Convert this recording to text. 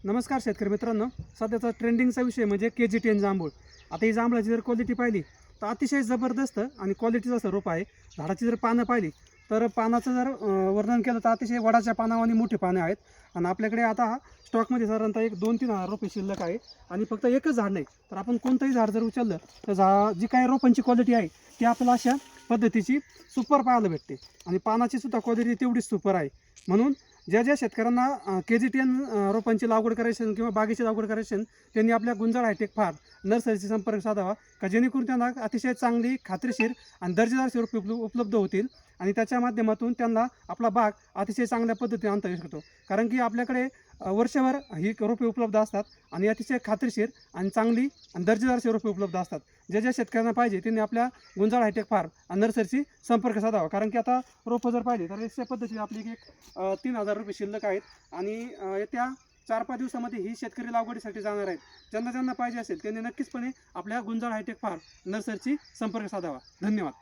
नमस्कार शेतकरी मित्रांनो, सध्याचा ट्रेंडिंगचा विषय म्हणजे KG10 जांभूळ. आता ही जांभळाची जर क्वालिटी पाहिली तर अतिशय जबरदस्त आणि क्वालिटीचं असं रोप आहे. झाडाची जर पानं पाहिली तर पानाचं जर वर्णन केलं तर अतिशय वडाच्या पानावानी मोठी पानं आहेत. आणि आपल्याकडे आता स्टॉकमध्ये साधारणतः एक 2-3 हजार रुपये शिल्लक आहे. आणि फक्त एकच झाड नाही तर आपण कोणतंही झाड जर उचललं तर जी काही रोपांची क्वालिटी आहे ती आपल्याला अशा पद्धतीची सुपर पाहायला भेटते. आणि पानाची सुद्धा क्वालिटी तेवढीच सुपर आहे. म्हणून ज्या शेतकऱ्यांना KG10 रोपांची लागवड करायची असेल किंवा बागेची लागवड करायची असेल त्यांनी आपल्या गुंजाळ हायटेक फार्म नर्सरीशी संपर्क साधावा का जेणेकरून त्यांना अतिशय चांगली खात्रीशीर आणि दर्जेदार रोपे उपलब्ध होतील. आणि त्याच्या माध्यमातून त्यांना आपला बाग अतिशय चांगल्या पद्धतीने आणता येऊ शकतो. कारण की आपल्याकडे वर्षभर ही रोपे उपलब्ध असतात आणि अतिशय खात्रीशीर आणि चांगली आणि दर्जेदार रोपे उपलब्ध असतात. ज्या शेतकऱ्यांना पाहिजे त्यांनी आपल्या गुंजाळ हायटेक फार्म आणि नर्सरीशी संपर्क साधावा. कारण की आता रोपं जर पाहिजे तर अशा पद्धतीने आपली एक 3,000 रुपये शिल्लक आहेत. आणि येत्या 4-5 दिवसामध्ये ही शेतकरी लागवडीसाठी जाणार आहेत. ज्यांना पाहिजे असेल त्यांनी नक्कीचपणे आपल्या गुंजाळ हायटेक फार्म नर्सरीशी संपर्क साधावा. धन्यवाद.